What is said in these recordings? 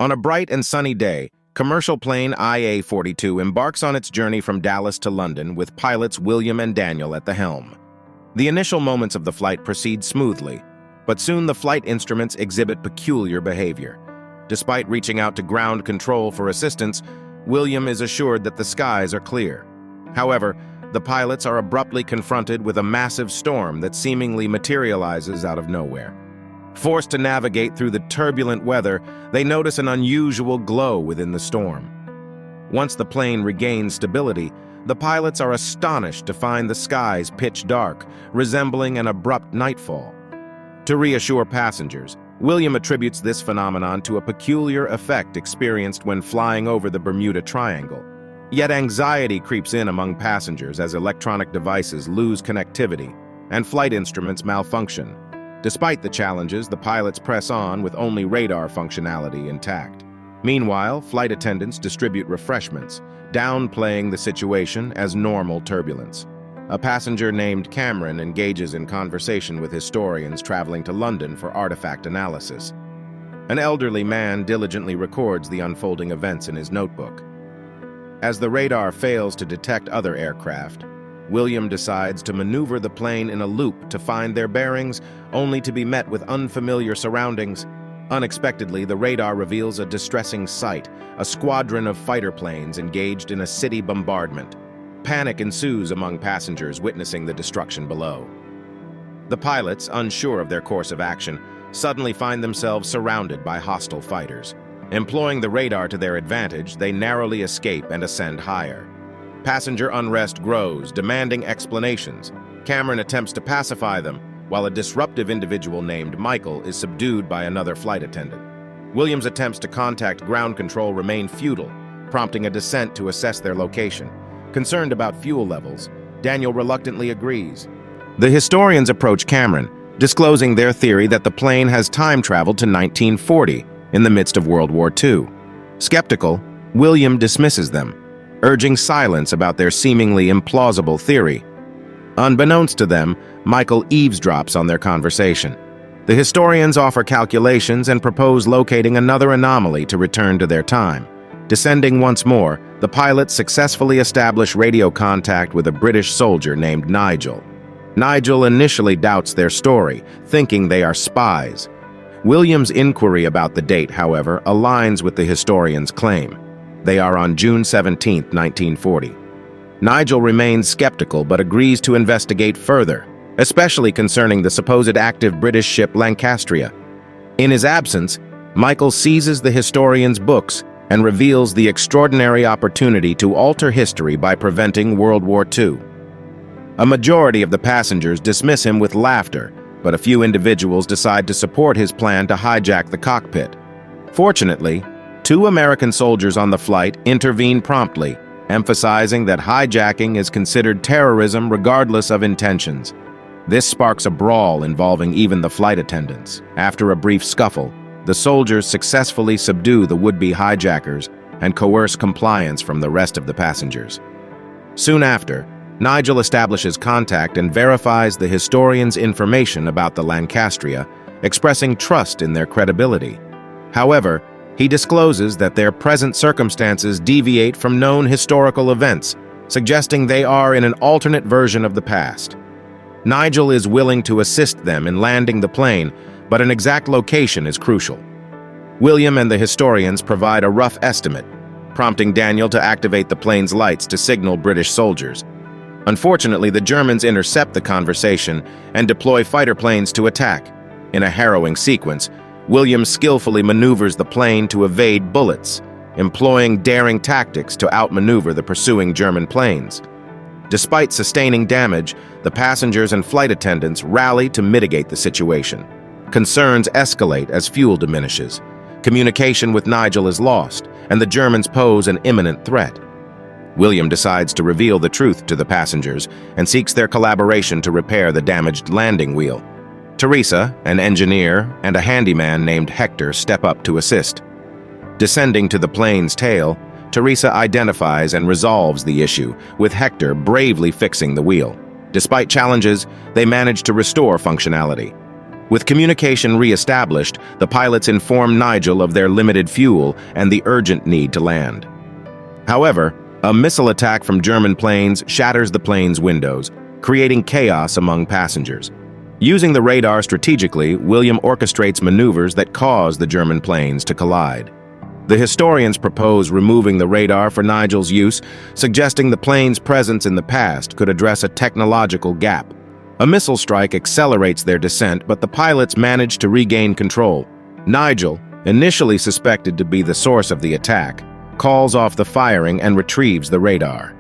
On a bright and sunny day, commercial plane IA-42 embarks on its journey from Dallas to London with pilots William and Daniel at the helm. The initial moments of the flight proceed smoothly, but soon the flight instruments exhibit peculiar behavior. Despite reaching out to ground control for assistance, William is assured that the skies are clear. However, the pilots are abruptly confronted with a massive storm that seemingly materializes out of nowhere. Forced to navigate through the turbulent weather, they notice an unusual glow within the storm. Once the plane regains stability, the pilots are astonished to find the skies pitch dark, resembling an abrupt nightfall. To reassure passengers, William attributes this phenomenon to a peculiar effect experienced when flying over the Bermuda Triangle. Yet anxiety creeps in among passengers as electronic devices lose connectivity and flight instruments malfunction. Despite the challenges, the pilots press on with only radar functionality intact. Meanwhile, flight attendants distribute refreshments, downplaying the situation as normal turbulence. A passenger named Cameron engages in conversation with historians traveling to London for artifact analysis. An elderly man diligently records the unfolding events in his notebook. As the radar fails to detect other aircraft, William decides to maneuver the plane in a loop to find their bearings, only to be met with unfamiliar surroundings. Unexpectedly, the radar reveals a distressing sight, a squadron of fighter planes engaged in a city bombardment. Panic ensues among passengers witnessing the destruction below. The pilots, unsure of their course of action, suddenly find themselves surrounded by hostile fighters. Employing the radar to their advantage, they narrowly escape and ascend higher. Passenger unrest grows, demanding explanations. Cameron attempts to pacify them, while a disruptive individual named Michael is subdued by another flight attendant. Williams' attempts to contact ground control remain futile, prompting a descent to assess their location. Concerned about fuel levels, Daniel reluctantly agrees. The historians approach Cameron, disclosing their theory that the plane has time traveled to 1940, in the midst of World War II. Skeptical, William dismisses them, urging silence about their seemingly implausible theory. Unbeknownst to them, Michael eavesdrops on their conversation. The historians offer calculations and propose locating another anomaly to return to their time. Descending once more, the pilots successfully establish radio contact with a British soldier named Nigel. Nigel initially doubts their story, thinking they are spies. William's inquiry about the date, however, aligns with the historian's claim. They are on June 17, 1940. Nigel remains skeptical but agrees to investigate further, especially concerning the supposed active British ship Lancastria. In his absence, Michael seizes the historian's books and reveals the extraordinary opportunity to alter history by preventing World War II. A majority of the passengers dismiss him with laughter, but a few individuals decide to support his plan to hijack the cockpit. Fortunately, 2 American soldiers on the flight intervene promptly, emphasizing that hijacking is considered terrorism regardless of intentions. This sparks a brawl involving even the flight attendants. After a brief scuffle, the soldiers successfully subdue the would-be hijackers and coerce compliance from the rest of the passengers. Soon after, Nigel establishes contact and verifies the historian's information about the Lancastria, expressing trust in their credibility. However, he discloses that their present circumstances deviate from known historical events, suggesting they are in an alternate version of the past. Nigel is willing to assist them in landing the plane, but an exact location is crucial. William and the historians provide a rough estimate, prompting Daniel to activate the plane's lights to signal British soldiers. Unfortunately, the Germans intercept the conversation and deploy fighter planes to attack. In a harrowing sequence, William skillfully maneuvers the plane to evade bullets, employing daring tactics to outmaneuver the pursuing German planes. Despite sustaining damage, the passengers and flight attendants rally to mitigate the situation. Concerns escalate as fuel diminishes. Communication with Nigel is lost, and the Germans pose an imminent threat. William decides to reveal the truth to the passengers and seeks their collaboration to repair the damaged landing wheel. Teresa, an engineer, and a handyman named Hector step up to assist. Descending to the plane's tail, Teresa identifies and resolves the issue, with Hector bravely fixing the wheel. Despite challenges, they manage to restore functionality. With communication re-established, the pilots inform Nigel of their limited fuel and the urgent need to land. However, a missile attack from German planes shatters the plane's windows, creating chaos among passengers. Using the radar strategically, William orchestrates maneuvers that cause the German planes to collide. The historians propose removing the radar for Nigel's use, suggesting the plane's presence in the past could address a technological gap. A missile strike accelerates their descent, but the pilots manage to regain control. Nigel, initially suspected to be the source of the attack, calls off the firing and retrieves the radar.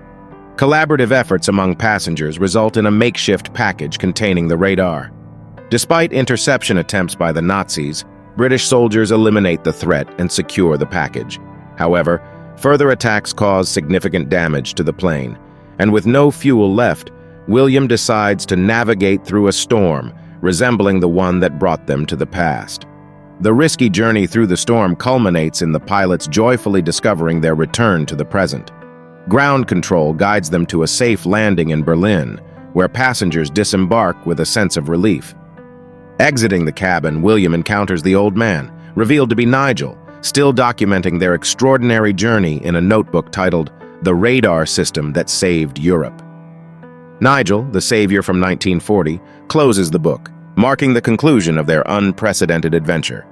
Collaborative efforts among passengers result in a makeshift package containing the radar. Despite interception attempts by the Nazis, British soldiers eliminate the threat and secure the package. However, further attacks cause significant damage to the plane, and with no fuel left, William decides to navigate through a storm, resembling the one that brought them to the past. The risky journey through the storm culminates in the pilots joyfully discovering their return to the present. Ground control guides them to a safe landing in Berlin, where passengers disembark with a sense of relief. Exiting the cabin, William encounters the old man, revealed to be Nigel, still documenting their extraordinary journey in a notebook titled "The Radar System That Saved Europe." Nigel, the savior from 1940, closes the book, marking the conclusion of their unprecedented adventure.